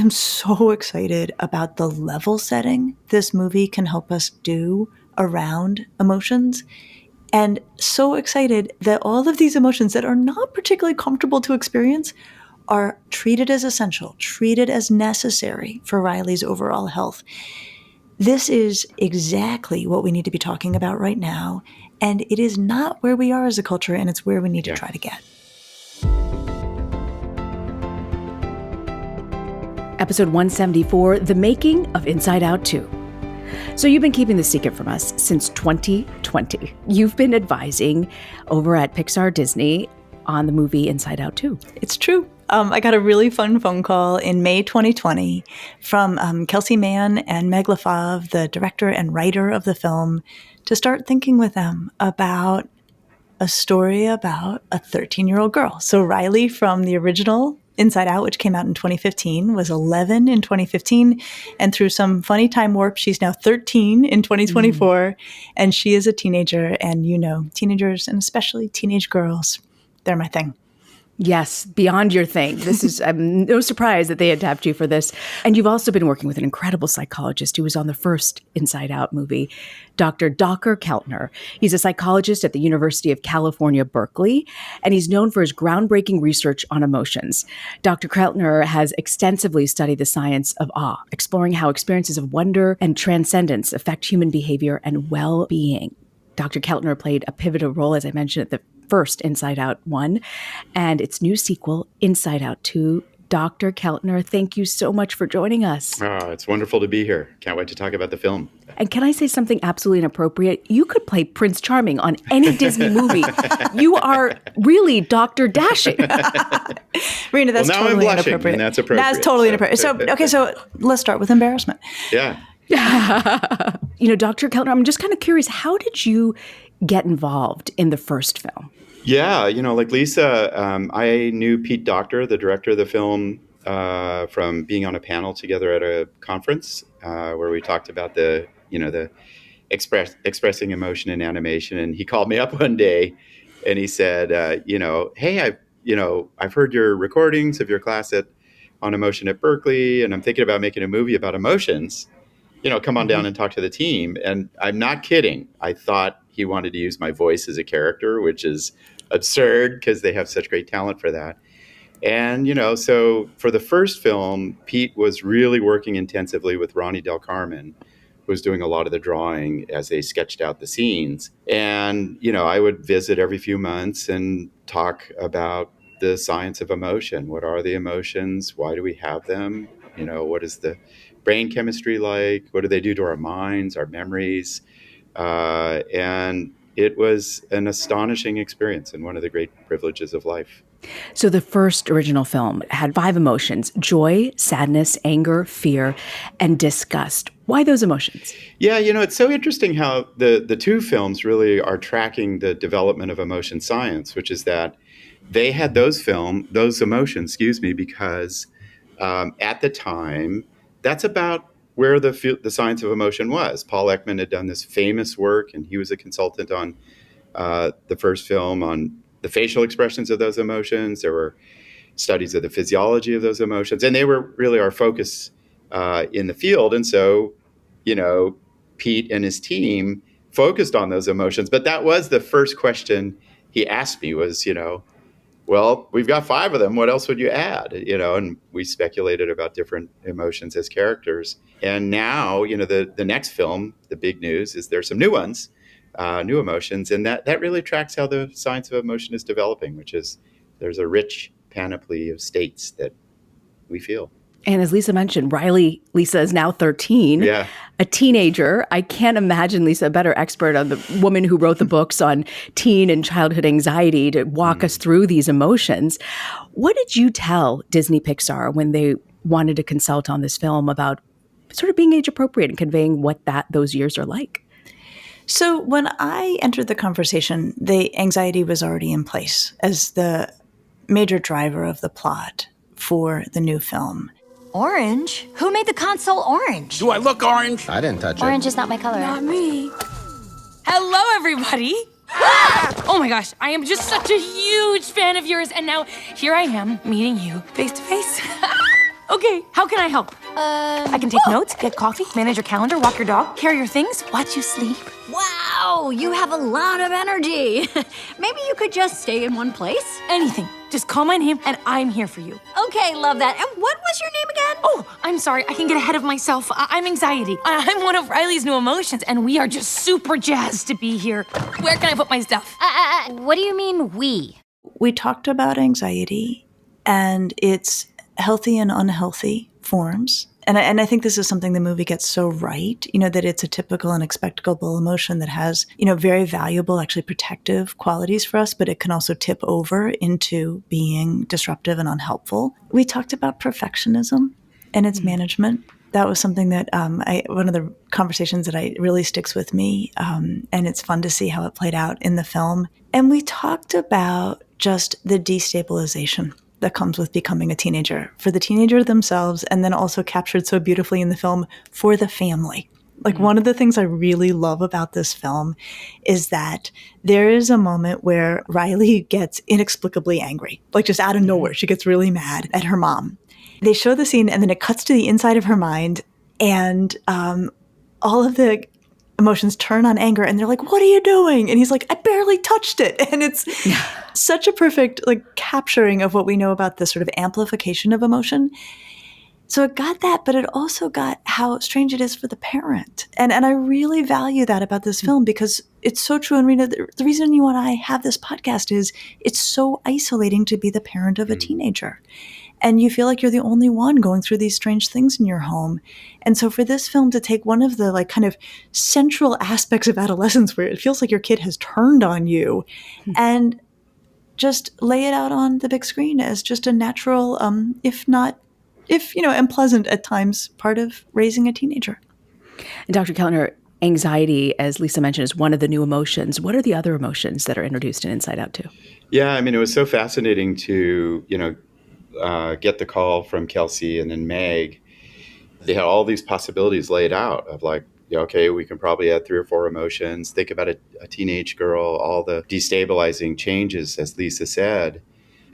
am so excited about the level setting this movie can help us do around emotions. And so excited that all of these emotions that are not particularly comfortable to experience are treated as essential, treated as necessary for Riley's overall health. This is exactly what we need to be talking about right now. And it is not where we are as a culture, and it's where we need to try to get. Episode 174, The Making of Inside Out 2. So you've been keeping this secret from us since 2020. You've been advising over at Pixar Disney on the movie Inside Out 2. It's true. I got a really fun phone call in May 2020 from Kelsey Mann and Meg LaFave, the director and writer of the film, to start thinking with them about a story about a 13-year-old girl. So Riley from the original Inside Out, which came out in 2015, was 11 in 2015. And through some funny time warp, she's now 13 in 2024. And she is a teenager. And you know, teenagers, and especially teenage girls, they're my thing. Yes, beyond your thing. This is no surprise that they had tapped you for this. And you've also been working with an incredible psychologist who was on the first Inside Out movie, Dr. Dacher Keltner. He's a psychologist at the University of California, Berkeley, and he's known for his groundbreaking research on emotions. Dr. Keltner has extensively studied the science of awe, exploring how experiences of wonder and transcendence affect human behavior and well-being. Dr. Keltner played a pivotal role, as I mentioned, at the first Inside Out 1 and its new sequel, Inside Out 2. Dr. Keltner, thank you so much for joining us. Oh, it's wonderful to be here. Can't wait to talk about the film. And can I say something absolutely inappropriate? You could play Prince Charming on any Disney movie. You are really Dr. Dashing. Reena, that's now totally I'm blushing, inappropriate. And that's appropriate. That's totally inappropriate. So let's start with Embarrassment. Yeah. You know, Dr. Keltner, I'm just kind of curious, how did you get involved in the first film? Yeah, you know, like Lisa, I knew Pete Docter, the director of the film, from being on a panel together at a conference where we talked about the expressing emotion in animation. And he called me up one day and he said, hey, I've heard your recordings of your class on emotion at Berkeley, and I'm thinking about making a movie about emotions. Come on down and talk to the team. And I'm not kidding. I thought he wanted to use my voice as a character, which is absurd because they have such great talent for that. And, so for the first film, Pete was really working intensively with Ronnie Del Carmen, who was doing a lot of the drawing as they sketched out the scenes. And, I would visit every few months and talk about the science of emotion. What are the emotions? Why do we have them? What is the brain chemistry like? What do they do to our minds, our memories? And it was an astonishing experience and one of the great privileges of life. So the first original film had 5 emotions: joy, sadness, anger, fear, and disgust. Why those emotions? Yeah, it's so interesting how the two films really are tracking the development of emotion science, which is that they had those emotions, because at the time, that's about where the science of emotion was. Paul Ekman had done this famous work, and he was a consultant on the first film on the facial expressions of those emotions. There were studies of the physiology of those emotions, and they were really our focus in the field. And so, Pete and his team focused on those emotions. But that was the first question he asked me was, well, we've got 5 of them. What else would you add? And we speculated about different emotions as characters. And now, the next film, the big news is there's some new ones, new emotions. And that really tracks how the science of emotion is developing, which is there's a rich panoply of states that we feel. And as Lisa mentioned, Lisa is now 13, a teenager. I can't imagine Lisa, a better expert on the woman who wrote the books on teen and childhood anxiety, to walk us through these emotions. What did you tell Disney-Pixar when they wanted to consult on this film about sort of being age appropriate and conveying what those years are like? So when I entered the conversation, the anxiety was already in place as the major driver of the plot for the new film. Orange? Who made the console orange? Do I look orange? I didn't touch it. Orange is not my color. Not me. Hello, everybody. Oh my gosh, I am just such a huge fan of yours. And now here I am meeting you face to face. Okay, how can I help? I can take notes, get coffee, manage your calendar, walk your dog, carry your things, watch you sleep. Wow, you have a lot of energy. Maybe you could just stay in one place? Anything. Just call my name and I'm here for you. Okay, love that. And what was your name again? Oh, I'm sorry. I can get ahead of myself. I'm anxiety. I'm one of Riley's new emotions, and we are just super jazzed to be here. Where can I put my stuff? What do you mean, we? We talked about anxiety and its healthy and unhealthy forms. And I think this is something the movie gets so right, that it's a typical and expectable emotion that has, very valuable, actually protective qualities for us, but it can also tip over into being disruptive and unhelpful. We talked about perfectionism and its management. That was something that one of the conversations that really sticks with me, and it's fun to see how it played out in the film. And we talked about just the destabilization that comes with becoming a teenager for the teenager themselves, and then also captured so beautifully in the film for the family. Like one of the things I really love about this film is that there is a moment where Riley gets inexplicably angry, like just out of nowhere. She gets really mad at her mom. They show the scene and then it cuts to the inside of her mind, and all of the emotions turn on anger, and they're like, "What are you doing?" And he's like, "I barely touched it." And it's such a perfect capturing of what we know about this sort of amplification of emotion. So it got that, but it also got how strange it is for the parent. And I really value that about this film, because it's so true. And Reena, the reason you and I have this podcast is it's so isolating to be the parent of a teenager. And you feel like you're the only one going through these strange things in your home. And so for this film to take one of the kind of central aspects of adolescence, where it feels like your kid has turned on you, and just lay it out on the big screen as just a natural, if unpleasant at times, part of raising a teenager. And Dr. Keltner, anxiety, as Lisa mentioned, is one of the new emotions. What are the other emotions that are introduced in Inside Out 2? Yeah, I mean, it was so fascinating to, get the call from Kelsey and then Meg. They had all these possibilities laid out of okay, we can probably add 3 or 4 emotions. Think about a teenage girl, all the destabilizing changes, as Lisa said.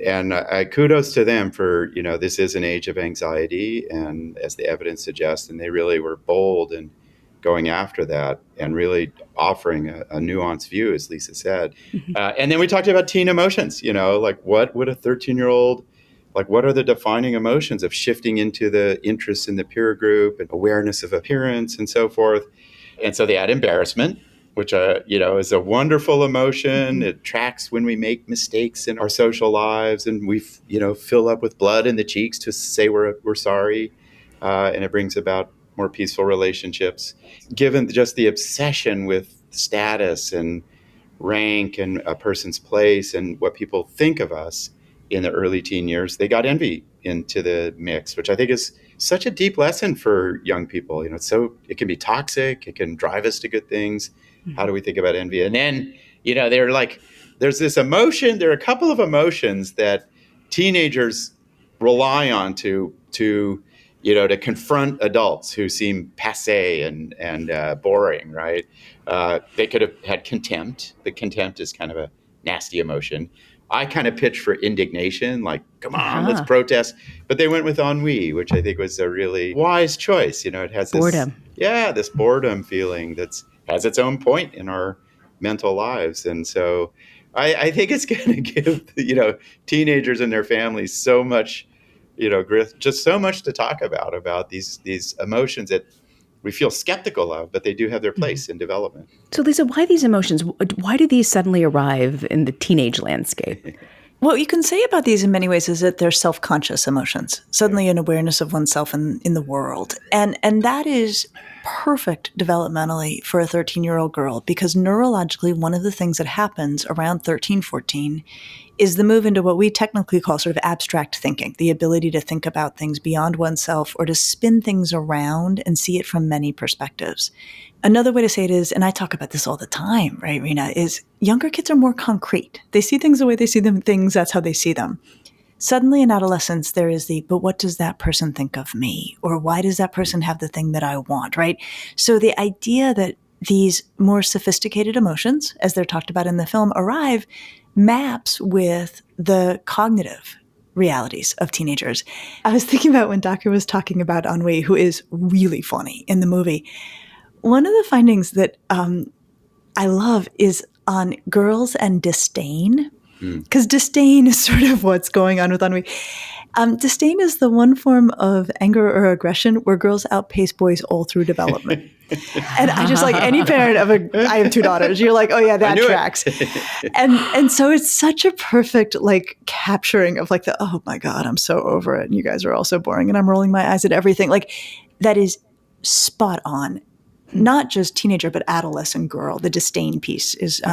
And I kudos to them for, this is an age of anxiety, and as the evidence suggests, and they really were bold in going after that and really offering a nuanced view, as Lisa said. And then we talked about teen emotions, what would a 13-year-old, what are the defining emotions of shifting into the interests in the peer group and awareness of appearance and so forth. And so they had embarrassment, which, is a wonderful emotion. It tracks when we make mistakes in our social lives, and we, fill up with blood in the cheeks to say we're sorry. And it brings about more peaceful relationships. Given just the obsession with status and rank and a person's place and what people think of us in the early teen years, they got envy into the mix, which I think is such a deep lesson for young people. It can be toxic. It can drive us to good things. How do we think about envy? And then, they're there's this emotion. There are a couple of emotions that teenagers rely on to confront adults who seem passé and boring, right? They could have had contempt, but contempt is kind of a nasty emotion. I kind of pitched for indignation, come on, let's protest. But they went with ennui, which I think was a really wise choice. It has this boredom. Yeah, this boredom feeling has its own point in our mental lives. And so I think it's going to give, teenagers and their families so much, just so much to talk about these emotions that we feel skeptical of, but they do have their place in development. So, Lisa, why these emotions? Why do these suddenly arrive in the teenage landscape? What you can say about these in many ways is that they're self-conscious emotions, suddenly an awareness of oneself in the world. And that is perfect developmentally for a 13-year-old girl, because neurologically, one of the things that happens around 13, 14 is the move into what we technically call sort of abstract thinking, the ability to think about things beyond oneself or to spin things around and see it from many perspectives. Another way to say it is, and I talk about this all the time, right, Reena, is younger kids are more concrete. They see things the way they see them, things, that's how they see them. Suddenly in adolescence, there is but what does that person think of me? Or why does that person have the thing that I want, right? So the idea that these more sophisticated emotions, as they're talked about in the film, arrive maps with the cognitive realities of teenagers. I was thinking about when Dacher was talking about Ennui, who is really funny in the movie. One of the findings that I love is on girls and disdain, because disdain is sort of what's going on with Ennui. Disdain is the one form of anger or aggression where girls outpace boys all through development. And I just like any parent I have 2 daughters, you're like, oh yeah, that tracks. and so it's such a perfect like capturing of like oh my God, I'm so over it. And you guys are all so boring and I'm rolling my eyes at everything. Like that is spot on. Not just teenager, but adolescent girl. The disdain piece is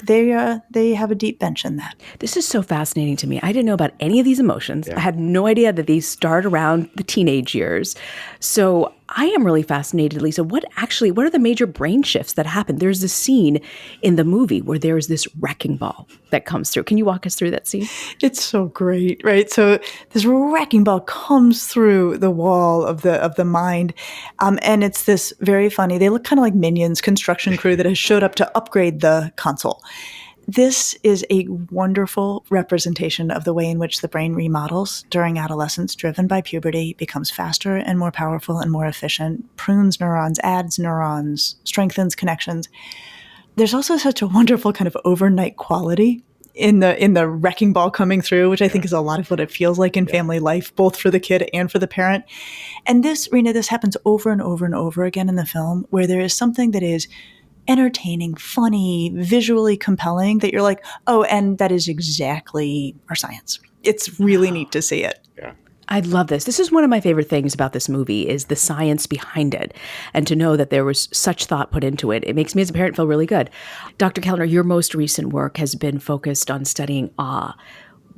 they have a deep bench in that. This is so fascinating to me. I didn't know about any of these emotions. I had no idea that these start around the teenage years. So I am really fascinated, Lisa. What are the major brain shifts that happen? There's this scene in the movie where there is this wrecking ball that comes through. Can you walk us through that scene? It's so great, right? So this wrecking ball comes through the wall of the mind, and it's this very funny. They look kind of like Minions construction crew that has showed up to upgrade the console. This is a wonderful representation of the way in which the brain remodels during adolescence, driven by puberty, becomes faster and more powerful and more efficient, prunes neurons, adds neurons, strengthens connections. There's also such a wonderful kind of overnight quality in the wrecking ball coming through, which I think is a lot of what it feels like in family life, both for the kid and for the parent. And this, Reena, this happens over and over and over again in the film, where there is something that is entertaining, funny, visually compelling that you're like, oh, and that is exactly our science. It's really neat to see it. Yeah. I love this. This is one of my favorite things about this movie is the science behind it. And to know that there was such thought put into it, it makes me as a parent feel really good. Dr. Keltner, your most recent work has been focused on studying awe.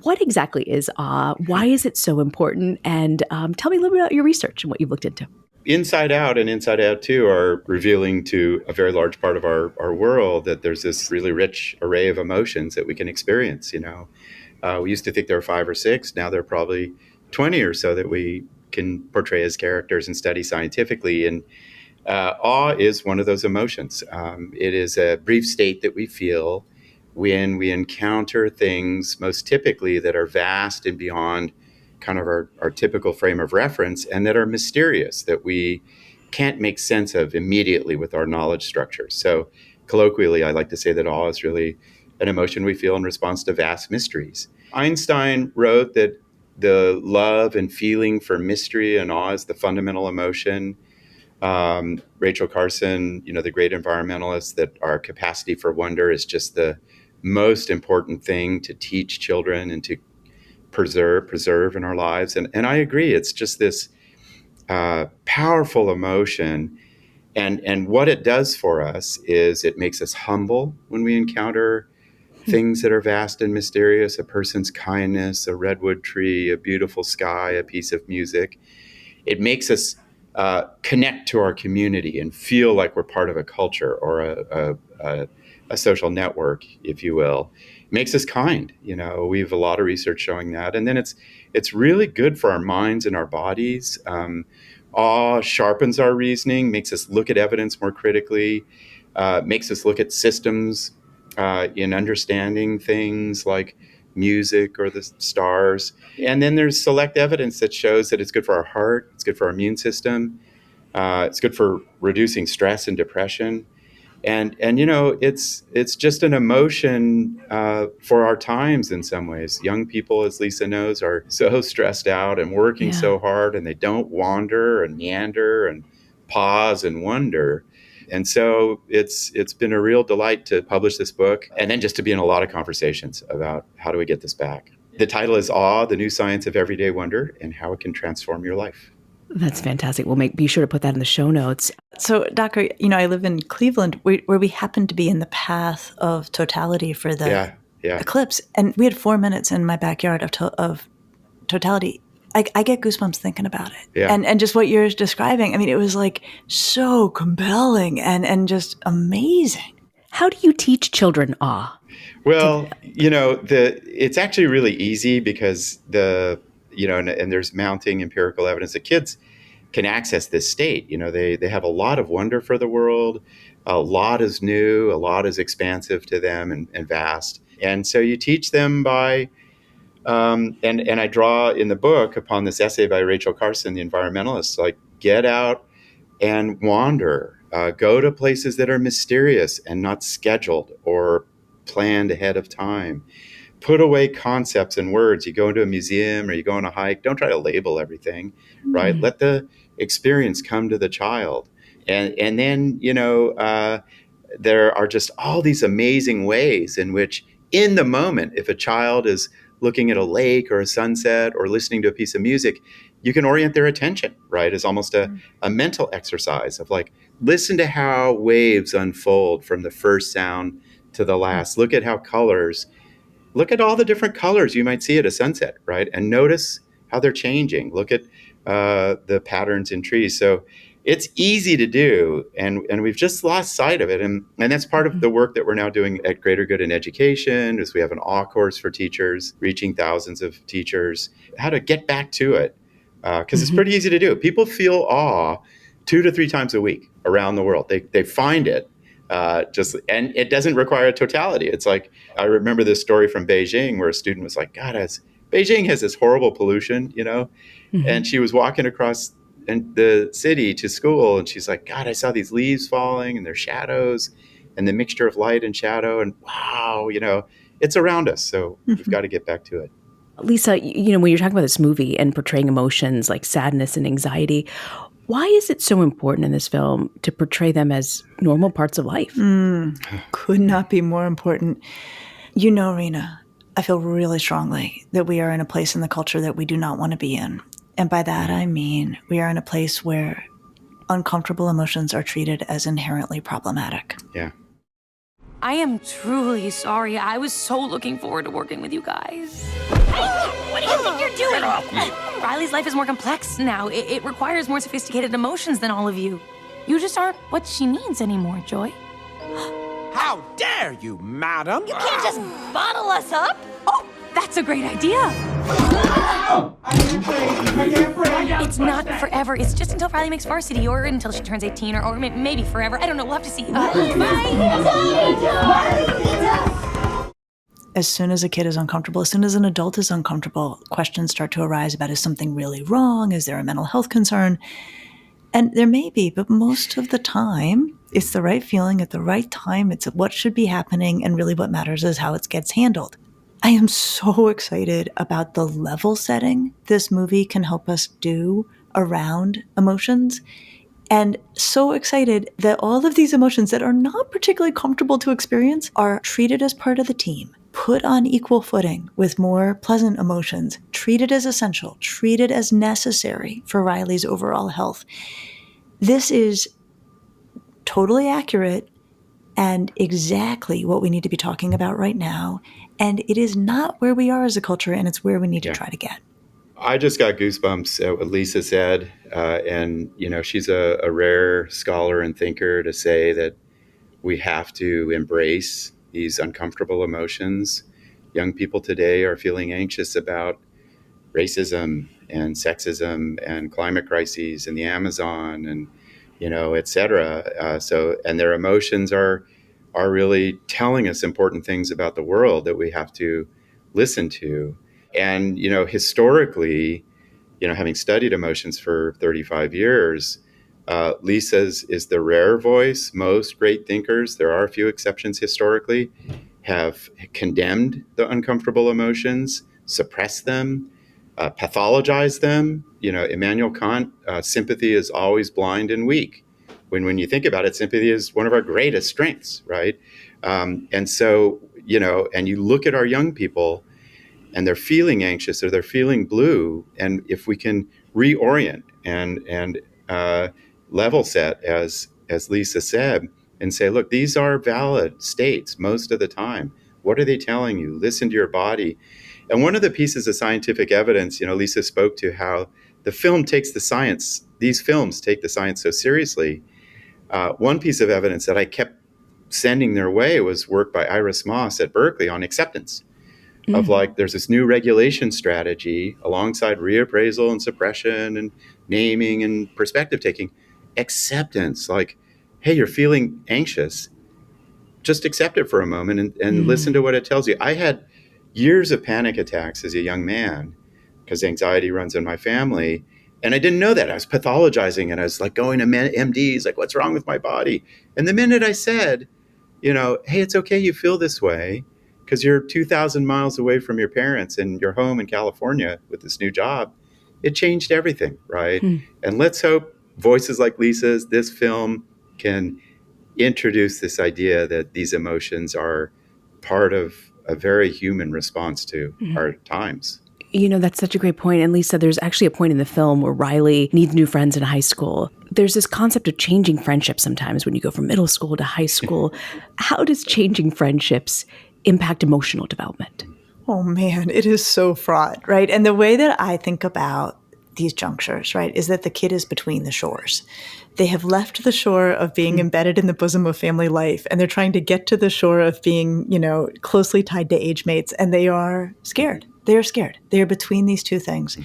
What exactly is awe? Why is it so important? And tell me a little bit about your research and what you've looked into. Inside Out and Inside Out 2 are revealing to a very large part of our world that there's this really rich array of emotions that we can experience. We used to think there were 5 or 6. Now there are probably 20 or so that we can portray as characters and study scientifically. And awe is one of those emotions. It is a brief state that we feel when we encounter things, most typically that are vast and beyond kind of our typical frame of reference, and that are mysterious, that we can't make sense of immediately with our knowledge structure. So colloquially, I like to say that awe is really an emotion we feel in response to vast mysteries. Einstein wrote that the love and feeling for mystery and awe is the fundamental emotion. Rachel Carson, the great environmentalist, that our capacity for wonder is just the most important thing to teach children and to preserve in our lives. And I agree, it's just this powerful emotion. And what it does for us is it makes us humble when we encounter things that are vast and mysterious, a person's kindness, a redwood tree, a beautiful sky, a piece of music. It makes us connect to our community and feel like we're part of a culture or a social network, if you will. It makes us kind. We have a lot of research showing that. And then it's really good for our minds and our bodies. Awe sharpens our reasoning, makes us look at evidence more critically, makes us look at systems in understanding things like music or the stars. And then there's select evidence that shows that it's good for our heart, it's good for our immune system, it's good for reducing stress and depression. And it's just an emotion for our times in some ways. Young people, as Lisa knows, are so stressed out and working so hard, and they don't wander and meander and pause and wonder. And so it's been a real delight to publish this book and then just to be in a lot of conversations about how do we get this back. The title is Awe, the New Science of Everyday Wonder and How It Can Transform Your Life. That's fantastic. We'll be sure to put that in the show notes. So, Dacher, I live in Cleveland, where we happen to be in the path of totality for the eclipse. And we had 4 minutes in my backyard of totality. I get goosebumps thinking about it. Yeah. And just what you're describing, I mean, it was like so compelling and just amazing. How do you teach children awe? Well, it's actually really easy because and there's mounting empirical evidence that kids can access this state. They have a lot of wonder for the world. A lot is new, a lot is expansive to them and vast. And so you teach them by And I draw in the book upon this essay by Rachel Carson, the environmentalist, like get out and wander, go to places that are mysterious and not scheduled or planned ahead of time. Put away concepts and words. You go into a museum or you go on a hike, don't try to label everything, right? Let the experience come to the child. And then, there are just all these amazing ways in which, in the moment, if a child is looking at a lake or a sunset or listening to a piece of music, you can orient their attention, right? As almost a mental exercise of like, listen to how waves unfold from the first sound to the last. Look at how look at all the different colors you might see at a sunset, right? And notice how they're changing. Look at the patterns in trees. So it's easy to do, and we've just lost sight of it. And that's part of the work that we're now doing at Greater Good in Education, is we have an awe course for teachers, reaching thousands of teachers, how to get back to it. Because it's pretty easy to do. People feel awe 2 to 3 times a week around the world. They find it. And it doesn't require a totality. It's like, I remember this story from Beijing where a student was like, God, Beijing has this horrible pollution, and she was walking across the city to school, and she's like, God, I saw these leaves falling and their shadows and the mixture of light and shadow, and wow, it's around us. So we've got to get back to it. Lisa, when you're talking about this movie and portraying emotions like sadness and anxiety, why is it so important in this film to portray them as normal parts of life? Could not be more important. Reena, I feel really strongly that we are in a place in the culture that we do not want to be in. And by that, I mean we are in a place where uncomfortable emotions are treated as inherently problematic. Yeah. I am truly sorry. I was so looking forward to working with you guys. What do you think you're doing? Riley's life is more complex now. It requires more sophisticated emotions than all of you. You just aren't what she needs anymore, Joy. How dare you, madam? You can't just bottle us up. Oh, that's a great idea. It's not forever. It's just until Riley makes varsity, or until she turns 18, or maybe forever. I don't know. We'll have to see. As soon as a kid is uncomfortable, as soon as an adult is uncomfortable, questions start to arise about, is something really wrong? Is there a mental health concern? And there may be, but most of the time, it's the right feeling at the right time. It's what should be happening, and really what matters is how it gets handled. I am so excited about the level setting this movie can help us do around emotions, and so excited that all of these emotions that are not particularly comfortable to experience are treated as part of the team, put on equal footing with more pleasant emotions, treated as essential, treated as necessary for Riley's overall health. This is totally accurate and exactly what we need to be talking about right now. And it is not where we are as a culture, and it's where we need to try to get. I just got goosebumps at what Lisa said. And, she's a rare scholar and thinker to say that we have to embrace these uncomfortable emotions. Young people today are feeling anxious about racism and sexism and climate crises in the Amazon and, et cetera. And their emotions are really telling us important things about the world that we have to listen to. And, historically, having studied emotions for 35 years, Lisa's is the rare voice. Most great thinkers, there are a few exceptions historically, have condemned the uncomfortable emotions, suppressed them, pathologized them. Immanuel Kant, sympathy is always blind and weak. When you think about it, sympathy is one of our greatest strengths, right? And so, and you look at our young people and they're feeling anxious or they're feeling blue. And if we can reorient and level set, as Lisa said, and say, look, these are valid states most of the time. What are they telling you? Listen to your body. And one of the pieces of scientific evidence, Lisa spoke to how the film takes the science, these films take the science so seriously. One piece of evidence that I kept sending their way was work by Iris Moss at Berkeley on acceptance. Of there's this new regulation strategy alongside reappraisal and suppression and naming and perspective taking. Acceptance, hey, you're feeling anxious. Just accept it for a moment and listen to what it tells you. I had years of panic attacks as a young man because anxiety runs in my family. And I didn't know that. I was pathologizing and I was like going to MDs, like, what's wrong with my body? And the minute I said, hey, it's okay you feel this way because you're 2,000 miles away from your parents and you're home in California with this new job, it changed everything, right? And let's hope voices like Lisa's, this film, can introduce this idea that these emotions are part of a very human response to our times. That's such a great point. And Lisa, there's actually a point in the film where Riley needs new friends in high school. There's this concept of changing friendships sometimes when you go from middle school to high school. How does changing friendships impact emotional development? Oh man, it is so fraught, right? And the way that I think about these junctures, right, is that the kid is between the shores. They have left the shore of being embedded in the bosom of family life, and they're trying to get to the shore of being, closely tied to age mates, and they are scared. They are scared. They are between these two things.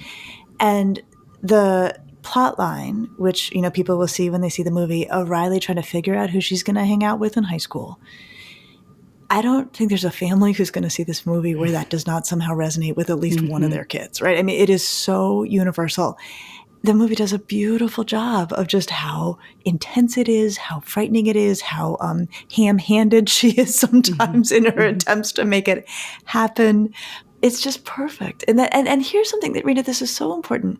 And the plot line, which, people will see when they see the movie, of Riley trying to figure out who she's going to hang out with in high school. I don't think there's a family who's going to see this movie where that does not somehow resonate with at least one of their kids, right? I mean, it is so universal. The movie does a beautiful job of just how intense it is, how frightening it is, how ham-handed she is sometimes in her attempts to make it happen. It's just perfect. And here's something that, Reena, this is so important.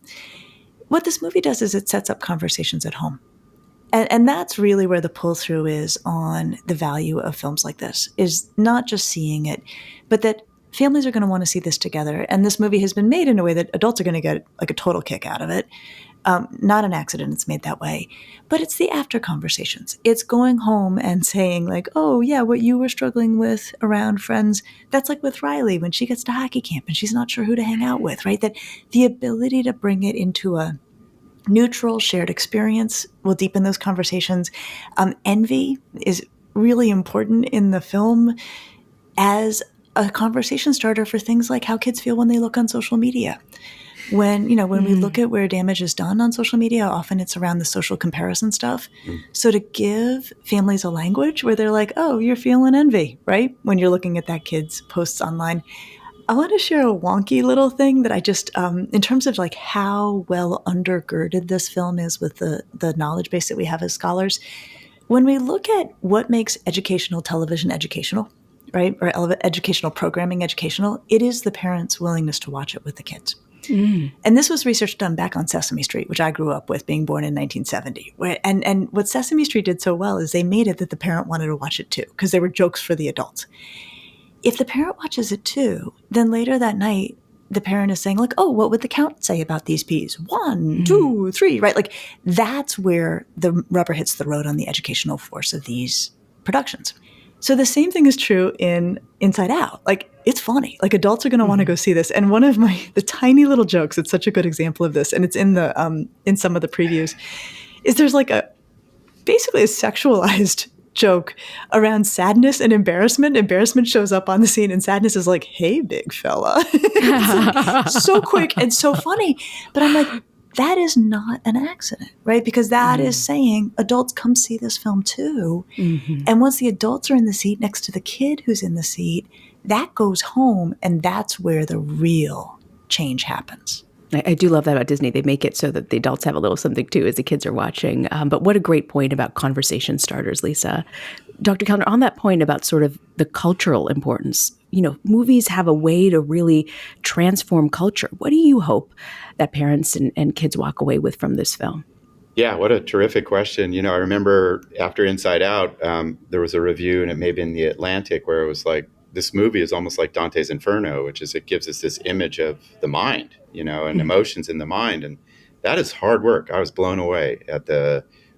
What this movie does is it sets up conversations at home. And that's really where the pull-through is on the value of films like this, is not just seeing it, but that families are going to want to see this together. And this movie has been made in a way that adults are going to get like a total kick out of it. Not an accident it's made that way. But it's the after conversations. It's going home and saying like, oh, yeah, what you were struggling with around friends, that's like with Riley when she gets to hockey camp and she's not sure who to hang out with, right? That the ability to bring it into a neutral, shared experience will deepen those conversations. Envy is really important in the film as a conversation starter for things like how kids feel when they look on social media. When we look at where damage is done on social media, often it's around the social comparison stuff. So to give families a language where they're like, oh, you're feeling envy, right? When you're looking at that kid's posts online. I want to share a wonky little thing that I just, in terms of like how well undergirded this film is with the knowledge base that we have as scholars. When we look at what makes educational television educational, right, or educational programming educational, it is the parents' willingness to watch it with the kids. And this was research done back on Sesame Street, which I grew up with, being born in 1970. And what Sesame Street did so well is they made it that the parent wanted to watch it too, because they were jokes for the adults. If the parent watches it too, then later that night, the parent is saying like, oh, what would the count say about these peas? 1, 2, 3, right? Like that's where the rubber hits the road on the educational force of these productions. So the same thing is true in Inside Out. Like it's funny. Like adults are going to want to go see this. And one of the tiny little jokes, it's such a good example of this, and it's in in some of the previews, is there's like basically a sexualized joke around sadness and embarrassment. Embarrassment shows up on the scene and sadness is like, hey, big fella. It's like, so quick and so funny. But I'm like, that is not an accident, right? Because that is saying adults come see this film too. And once the adults are in the seat next to the kid who's in the seat, that goes home and that's where the real change happens. I do love that about Disney. They make it so that the adults have a little something too as the kids are watching. But what a great point about conversation starters, Lisa. Dr. Keltner, on that point about sort of the cultural importance, movies have a way to really transform culture. What do you hope that parents and kids walk away with from this film? Yeah, what a terrific question. I remember after Inside Out, there was a review, and it may have been The Atlantic, where it was like, this movie is almost like Dante's Inferno, which is it gives us this image of the mind, and emotions in the mind. And that is hard work. I was blown away at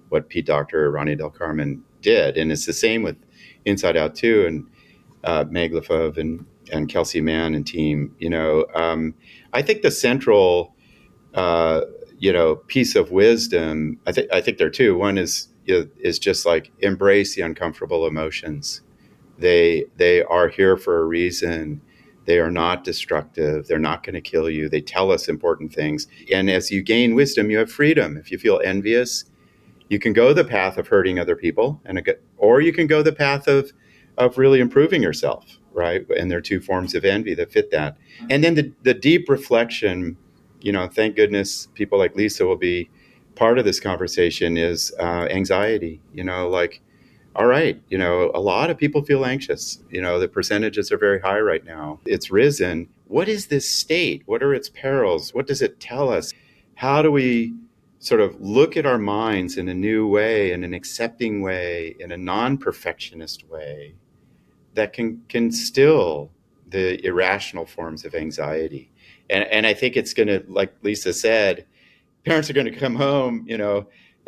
what Pete Docter, Ronnie Del Carmen did. And it's the same with Inside Out too, and Meg LaFave and Kelsey Mann and team. I think the central, piece of wisdom, I think there are two. One is just like embrace the uncomfortable emotions. They are here for a reason. They are not destructive. They're not going to kill you. They tell us important things. And as you gain wisdom, you have freedom. If you feel envious, you can go the path of hurting other people, or you can go the path of of really improving herself, right? And there are two forms of envy that fit that. And then the deep reflection, thank goodness people like Lisa will be part of this conversation, is anxiety. All right, a lot of people feel anxious. The percentages are very high right now. It's risen. What is this state? What are its perils? What does it tell us? How do we sort of look at our minds in a new way, in an accepting way, in a non-perfectionist way that can still the irrational forms of anxiety? And I think it's going to, like Lisa said, parents are going to come home,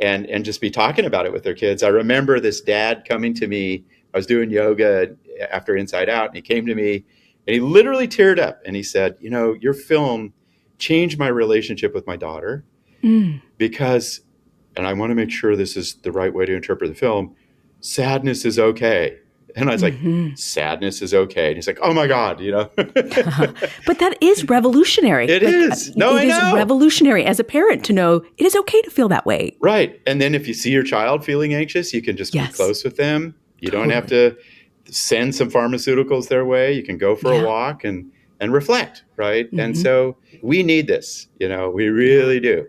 and just be talking about it with their kids. I remember this dad coming to me. I was doing yoga after Inside Out, and he came to me and he literally teared up and he said, your film changed my relationship with my daughter because, and I want to make sure this is the right way to interpret the film, sadness is okay. And I was like, sadness is okay. And he's like, oh my God, But that is revolutionary. It is. No, I know. It is revolutionary as a parent to know it is okay to feel that way. Right. And then if you see your child feeling anxious, you can just be close with them. You don't have to send some pharmaceuticals their way. You can go for a walk and reflect, right? And so we need this, we really do.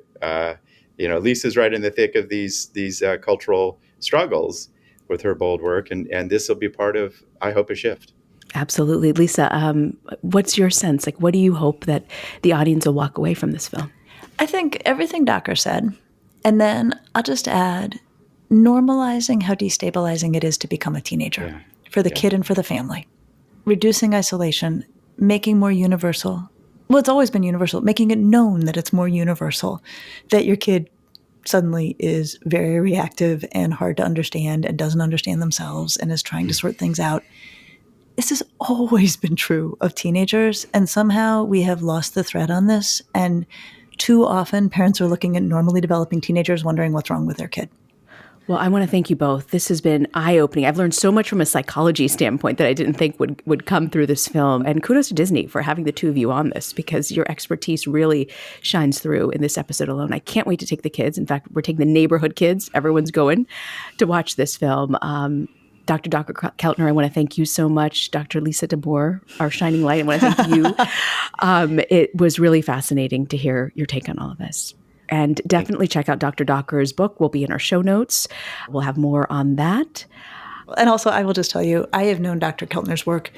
Lisa's right in the thick of these cultural struggles with her bold work, and this will be part of, I hope, a shift. Absolutely. Lisa, what's your sense? What do you hope that the audience will walk away from this film? I think everything Dacher said. And then I'll just add normalizing how destabilizing it is to become a teenager for the kid and for the family. Reducing isolation, making more universal. Well, it's always been universal, making it known that it's more universal, that your kid suddenly is very reactive and hard to understand and doesn't understand themselves and is trying to sort things out. This has always been true of teenagers, and somehow we have lost the thread on this. And too often, parents are looking at normally developing teenagers wondering what's wrong with their kid. Well, I want to thank you both. This has been eye-opening. I've learned so much from a psychology standpoint that I didn't think would come through this film. And kudos to Disney for having the two of you on this, because your expertise really shines through in this episode alone. I can't wait to take the kids. In fact, we're taking the neighborhood kids. Everyone's going to watch this film. Dr. Dacher Keltner, I want to thank you so much. Dr. Lisa DeMoore, our shining light, I want to thank you. It was really fascinating to hear your take on all of this. And definitely check out Dr. Dacher's book. We'll be in our show notes. We'll have more on that. And also, I will just tell you, I have known Dr. Keltner's work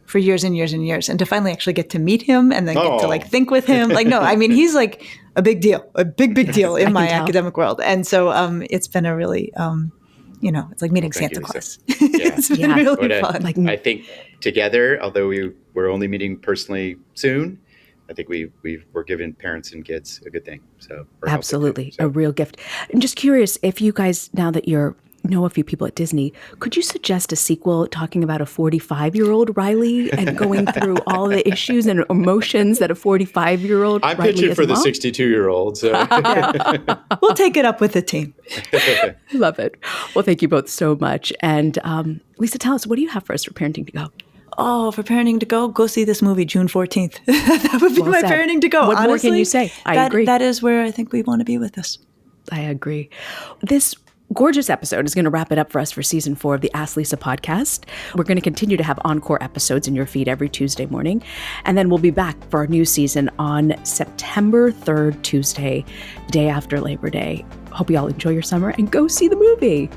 for years and years and years. And to finally actually get to meet him and then get to think with him, he's a big deal, a big deal in my academic world. And so it's been a really, it's like meeting Santa Claus. It's been really fun. I think together, although we're only meeting personally soon, I think we're giving parents and kids a good thing. So absolutely, a real gift. I'm just curious if you guys, now that you know a few people at Disney, could you suggest a sequel talking about a 45-year-old Riley and going through all the issues and emotions that a 45-year-old I'm Riley pitching for the 62-year-old. So. We'll take it up with the team. Love it. Well, thank you both so much. And Lisa, tell us, what do you have for us for Parenting to Go? Oh, for Parenting to Go see this movie June 14th. That would be my Parenting to Go. What Honestly, more can you say? I agree. That is where I think we want to be with this. I agree. This gorgeous episode is going to wrap it up for us for season 4 of the Ask Lisa podcast. We're going to continue to have encore episodes in your feed every Tuesday morning. And then we'll be back for our new season on September 3rd, Tuesday, the day after Labor Day. Hope you all enjoy your summer and go see the movie.